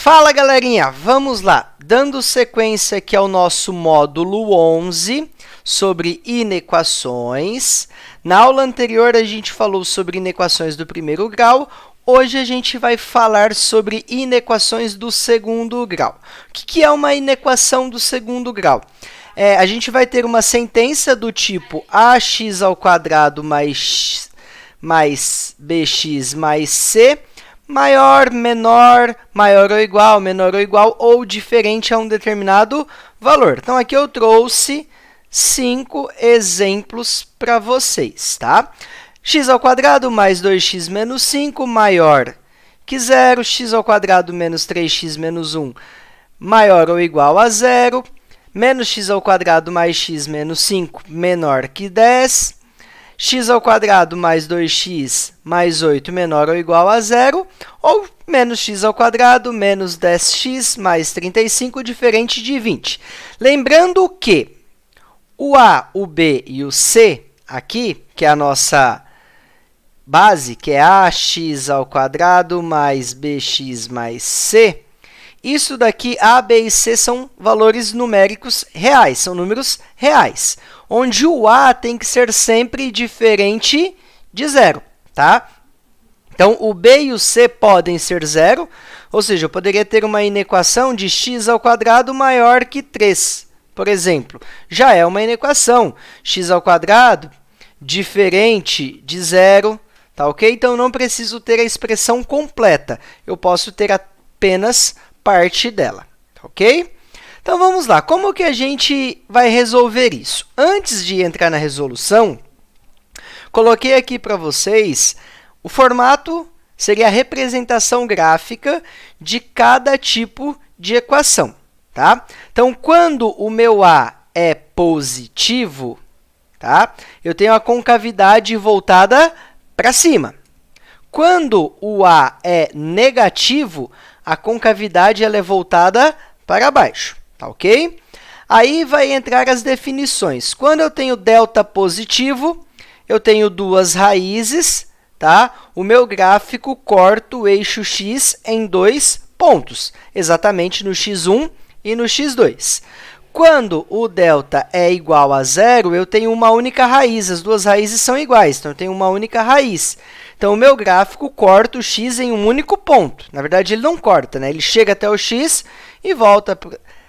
Fala, galerinha! Vamos lá! Dando sequência aqui ao nosso módulo 11 sobre inequações. Na aula anterior, a gente falou sobre inequações do primeiro grau. Hoje, a gente vai falar sobre inequações do segundo grau. O que é uma inequação do segundo grau? A gente vai ter uma sentença do tipo ax ao quadrado mais bx mais c, maior, menor, maior ou igual, menor ou igual, ou diferente a um determinado valor. Então, aqui eu trouxe 5 exemplos para vocês, tá? X ao quadrado mais 2x menos 5 maior que zero, x ao quadrado menos 3x menos 1 maior ou igual a zero, menos x ao quadrado mais x menos 5 menor que 10, x ao quadrado mais 2x mais 8 menor ou igual a zero, ou menos x ao quadrado menos 10x mais 35 diferente de 20. Lembrando que o a, o b e o c aqui, que é a nossa base, que é ax ao quadrado mais bx mais c, isso daqui, a, b e c, são valores numéricos reais, são números reais, onde o a tem que ser sempre diferente de zero, tá? Então, o b e o c podem ser zero, ou seja, eu poderia ter uma inequação de x ao quadrado maior que 3, por exemplo. Já é uma inequação, x ao quadrado diferente de zero, tá ok? Então, não preciso ter a expressão completa, eu posso ter apenas parte dela, ok? Então, vamos lá. Como que a gente vai resolver isso? Antes de entrar na resolução, coloquei aqui para vocês o formato, seria a representação gráfica de cada tipo de equação, tá? Então, quando o meu a é positivo, tá? Eu tenho a concavidade voltada para cima. Quando o a é negativo, a concavidade ela é voltada para baixo, tá ok? Aí vai entrar as definições. Quando eu tenho delta positivo, eu tenho duas raízes, tá? O meu gráfico corta o eixo x em 2 pontos, exatamente no x1 e no x2. Quando o delta é igual a zero, eu tenho uma única raiz, as duas raízes são iguais, então eu tenho uma única raiz. Então, o meu gráfico corta o x em um único ponto. Na verdade, ele não corta, né? Ele chega até o x e volta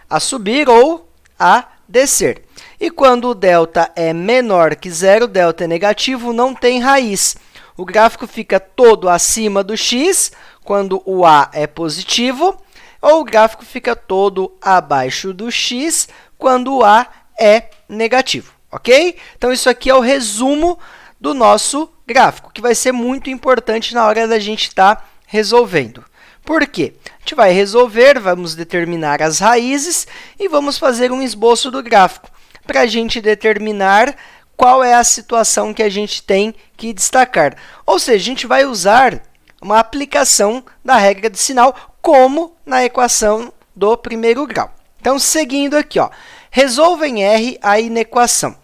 a subir ou a descer. E quando o delta é menor que zero, o delta é negativo, não tem raiz. O gráfico fica todo acima do x, quando o a é positivo, ou o gráfico fica todo abaixo do x, quando o a é negativo, ok? Então, isso aqui é o resumo do nosso gráfico, que vai ser muito importante na hora da gente estar resolvendo. Por quê? A gente vai resolver, vamos determinar as raízes e vamos fazer um esboço do gráfico para a gente determinar qual é a situação que a gente tem que destacar. Ou seja, a gente vai usar uma aplicação da regra de sinal, como na equação do primeiro grau. Então, seguindo aqui, ó, resolva em R a inequação.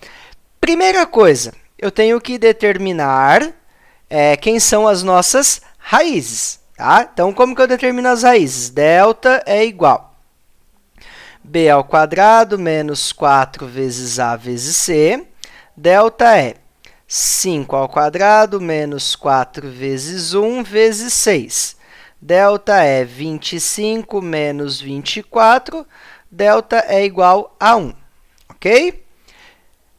Primeira coisa, eu tenho que determinar quem são as nossas raízes, tá? Então, como que eu determino as raízes? Delta é igual b ao quadrado menos 4 vezes a vezes c. Delta é 5 ao quadrado menos 4 vezes 1 vezes 6. Delta é 25 menos 24. Delta é igual a 1, ok?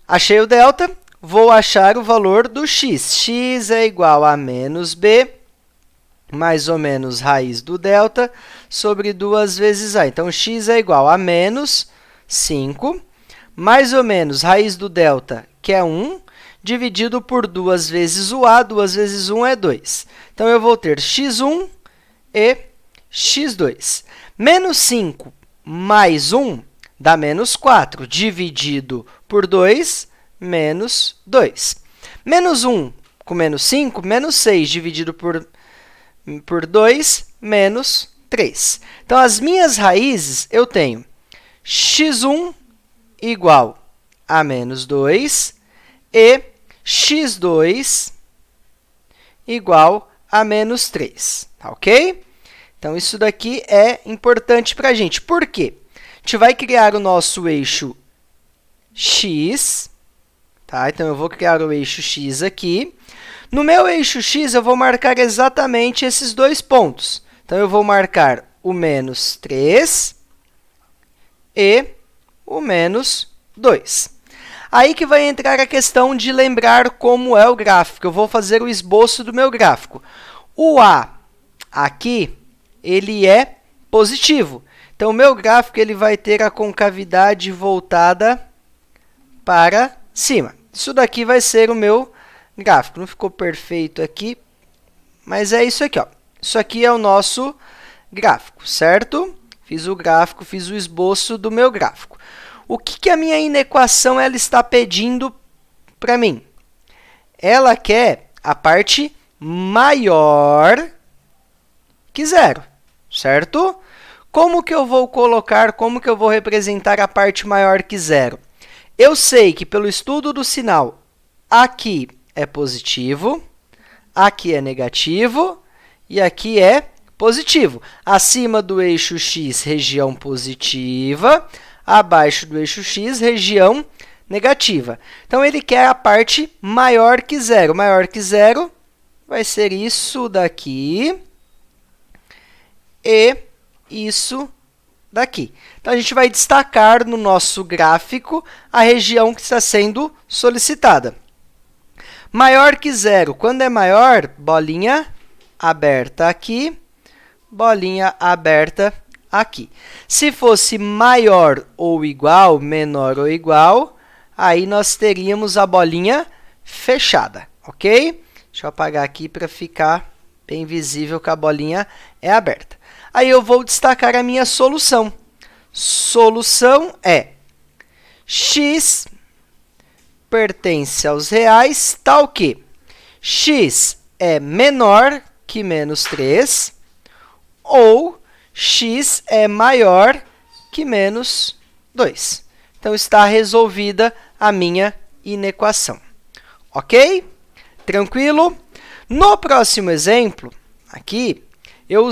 Achei o delta. Vou achar o valor do x. X é igual a menos b, mais ou menos raiz do delta, sobre 2 vezes a. Então, x é igual a menos 5, mais ou menos raiz do delta, que é 1, dividido por 2 vezes o a. 2 vezes 1 é 2. Então, eu vou ter x1 e x2. Menos 5 mais 1 dá menos 4, dividido por 2, menos 2. Menos 1 com menos 5, menos 6, dividido por 2, menos 3. Então, as minhas raízes, eu tenho x1 igual a menos 2 e x2 igual a menos 3, tá ok? Então, isso daqui é importante para a gente. Por quê? A gente vai criar o nosso eixo x, tá? Então, eu vou criar o eixo x aqui. No meu eixo x, eu vou marcar exatamente esses dois pontos. Então, eu vou marcar o menos 3 e o menos 2. Aí que vai entrar a questão de lembrar como é o gráfico. Eu vou fazer o esboço do meu gráfico. O A aqui, ele é positivo. Então, o meu gráfico ele vai ter a concavidade voltada para cima. Isso daqui vai ser o meu gráfico. Não ficou perfeito aqui, mas é isso aqui, ó. Isso aqui é o nosso gráfico, certo? Fiz o gráfico, fiz o esboço do meu gráfico. O que a minha inequação ela está pedindo para mim? Ela quer a parte maior que zero, certo? Como que eu vou colocar, como que eu vou representar a parte maior que zero? Eu sei que pelo estudo do sinal, aqui é positivo, aqui é negativo e aqui é positivo. Acima do eixo x, região positiva. Abaixo do eixo x, região negativa. Então, ele quer a parte maior que zero. Maior que zero vai ser isso daqui e isso daqui. Então, a gente vai destacar no nosso gráfico a região que está sendo solicitada. Maior que zero. Quando é maior, bolinha aberta aqui, bolinha aberta aqui. Se fosse maior ou igual, menor ou igual, aí nós teríamos a bolinha fechada, ok? Deixa eu apagar aqui para ficar bem visível que a bolinha é aberta. Aí eu vou destacar a minha solução. Solução é x pertence aos reais, tal que x é menor que menos 3 ou x é maior que menos 2. Então, está resolvida a minha inequação. Ok? Tranquilo? No próximo exemplo, aqui, eu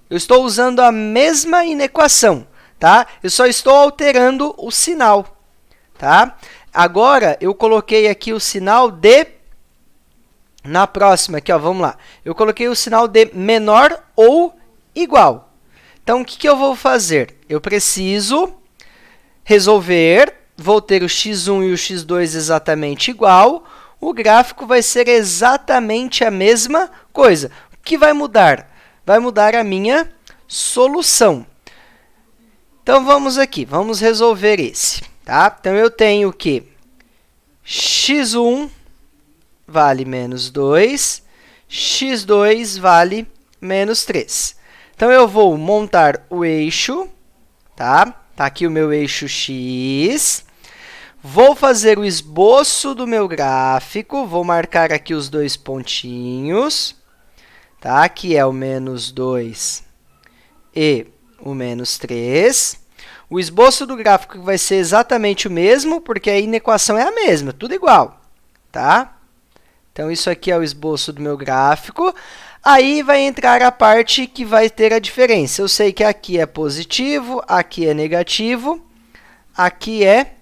estou usando a mesma inequação, tá? Eu só estou alterando o sinal, tá? Agora, eu coloquei aqui o sinal de... Na próxima, aqui, ó, vamos lá. Eu coloquei o sinal de menor ou igual. Então, o que eu vou fazer? Eu preciso resolver, vou ter o x1 e o x2 exatamente igual. O gráfico vai ser exatamente a mesma coisa. O que vai mudar? Vai mudar a minha solução. Então, vamos aqui, vamos resolver esse, tá? Então, eu tenho que x1 vale menos 2, x2 vale menos 3. Então, eu vou montar o eixo, tá? Tá aqui o meu eixo x. Vou fazer o esboço do meu gráfico, vou marcar aqui os dois pontinhos, tá? Aqui é o menos 2 e o menos 3. O esboço do gráfico vai ser exatamente o mesmo, porque a inequação é a mesma, tudo igual, tá? Então, isso aqui é o esboço do meu gráfico. Aí, vai entrar a parte que vai ter a diferença. Eu sei que aqui é positivo, aqui é negativo, aqui é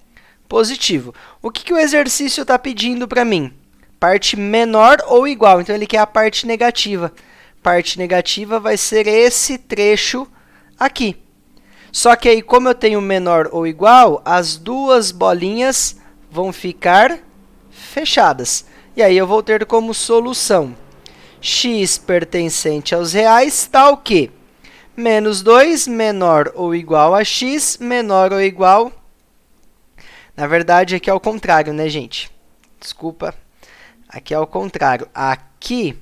positivo. O que o exercício está pedindo para mim? Parte menor ou igual. Então, ele quer a parte negativa. Parte negativa vai ser esse trecho aqui. Só que aí, como eu tenho menor ou igual, as duas bolinhas vão ficar fechadas. E aí, eu vou ter como solução x pertencente aos reais, tal que menos 2 menor ou igual a x, menor ou igual... Na verdade, aqui é ao contrário, né, gente? Desculpa. Aqui é ao contrário. Aqui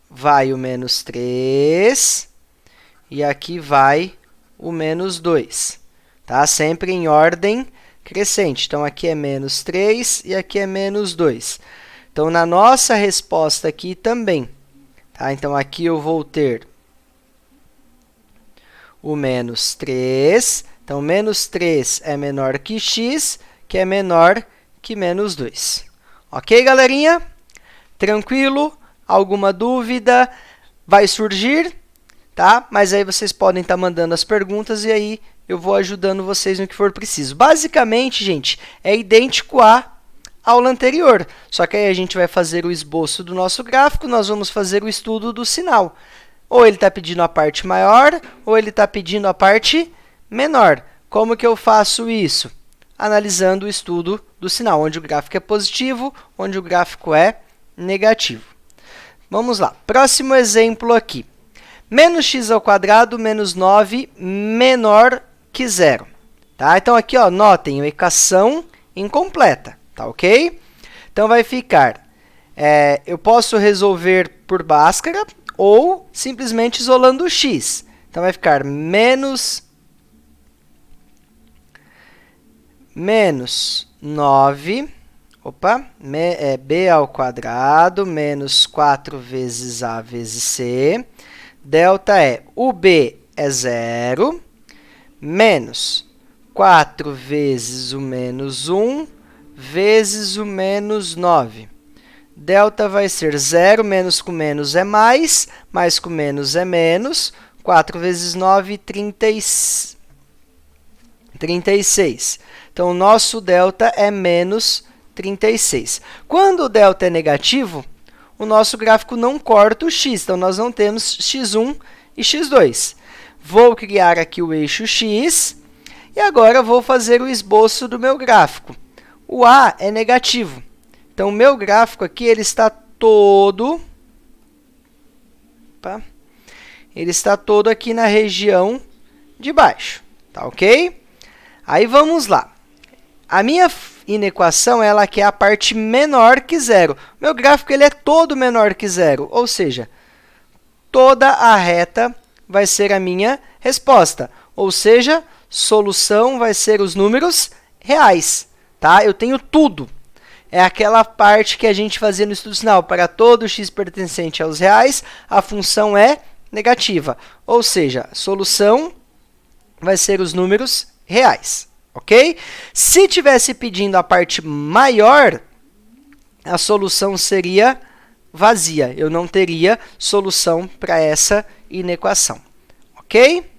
vai o menos 3 e aqui vai o menos 2. Tá? Sempre em ordem crescente. Então, aqui é menos 3 e aqui é menos 2. Então, na nossa resposta aqui também, tá? Então, aqui eu vou ter o menos 3. Então, menos 3 é menor que x, que é menor que menos 2. Ok, galerinha? Tranquilo? Alguma dúvida? vai surgir, tá? Mas aí vocês podem estar mandando as perguntas e aí eu vou ajudando vocês no que for preciso. Basicamente, gente, é idêntico à aula anterior, só que aí a gente vai fazer o esboço do nosso gráfico, nós vamos fazer o estudo do sinal. Ou ele está pedindo a parte maior, ou ele está pedindo a parte menor. Como que eu faço isso? Analisando o estudo do sinal, onde o gráfico é positivo, onde o gráfico é negativo. Vamos lá, próximo exemplo aqui. Menos x ao quadrado menos 9 menor que zero. Tá? Então, aqui, ó, notem, a equação incompleta, tá ok? Então, vai ficar, eu posso resolver por Bhaskara ou simplesmente isolando o x. Então, vai ficar menos 9, b ao quadrado menos 4 vezes a vezes c. Delta o b é 0, menos 4 vezes o menos 1 vezes o menos 9. Delta vai ser 0, menos com menos é mais com menos é menos. 4 vezes 9, 36. Então, o nosso delta é menos 36. Quando o delta é negativo, o nosso gráfico não corta o x, então nós não temos x1 e x2. Vou criar aqui o eixo x e agora vou fazer o esboço do meu gráfico. O A é negativo, então o meu gráfico aqui ele está todo, ele está todo aqui na região de baixo, tá ok? Aí vamos lá. A minha inequação ela quer a parte menor que zero. Meu gráfico ele é todo menor que zero, ou seja, toda a reta vai ser a minha resposta. Ou seja, solução vai ser os números reais. Tá? Eu tenho tudo. É aquela parte que a gente fazia no estudo sinal. Para todo x pertencente aos reais, a função é negativa. Ou seja, a solução vai ser os números reais. Ok? Se tivesse pedindo a parte maior, a solução seria vazia. Eu não teria solução para essa inequação. Ok?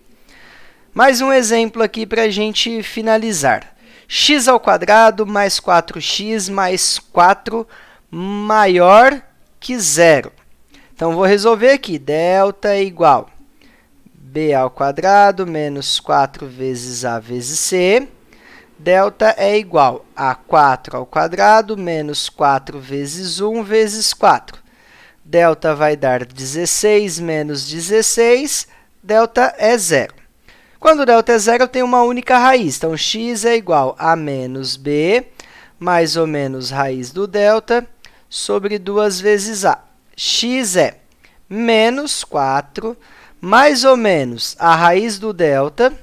Mais um exemplo aqui para a gente finalizar. X ao quadrado mais 4x mais 4 maior que zero. Então, vou resolver aqui. Delta é igual b ao quadrado menos 4 vezes a vezes c. Delta é igual a 4 ao quadrado menos 4 vezes 1 vezes 4. Delta vai dar 16 menos 16. Delta é zero. Quando delta é zero, eu tenho uma única raiz. Então, x é igual a menos b, mais ou menos raiz do delta, sobre 2 vezes a. X é menos 4, mais ou menos a raiz do delta,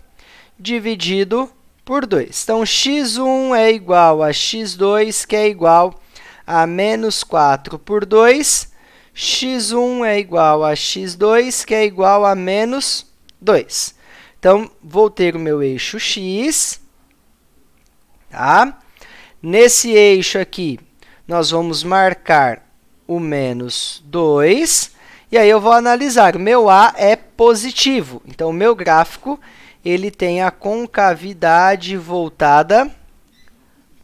dividido por 2. Então, x1 é igual a x2, que é igual a menos 4 por 2. x1 é igual a x2, que é igual a menos 2. Então, vou ter o meu eixo x. Tá? Nesse eixo aqui, nós vamos marcar o menos 2. E aí, eu vou analisar. O meu A é positivo. Então, o meu gráfico ele tem a concavidade voltada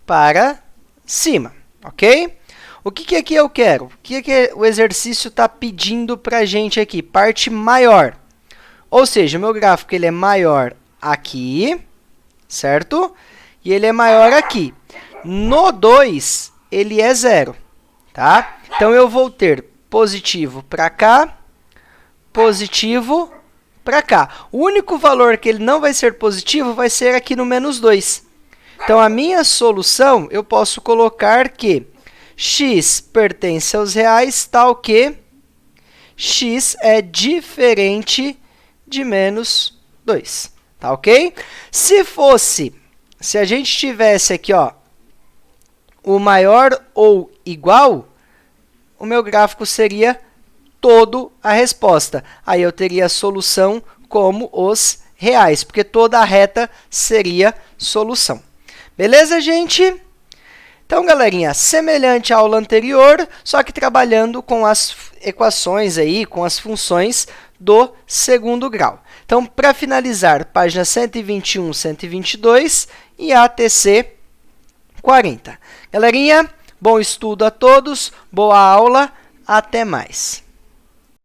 para cima, ok? O que aqui eu quero? O que o exercício está pedindo para a gente aqui? Parte maior. Ou seja, o meu gráfico ele é maior aqui, certo? E ele é maior aqui. No 2, ele é zero, tá? Então, eu vou ter positivo para cá, positivo para cá. O único valor que ele não vai ser positivo vai ser aqui no menos 2. Então, a minha solução, eu posso colocar que x pertence aos reais, tal que x é diferente de menos 2. Tá ok? Se a gente tivesse aqui, ó, o maior ou igual, o meu gráfico seria todo a resposta. Aí eu teria a solução como os reais, porque toda a reta seria solução. Beleza, gente? Então, galerinha, semelhante à aula anterior, só que trabalhando com as equações aí, com as funções do segundo grau. Então, para finalizar, página 121, 122 e ATC 40. Galerinha, bom estudo a todos, boa aula, até mais!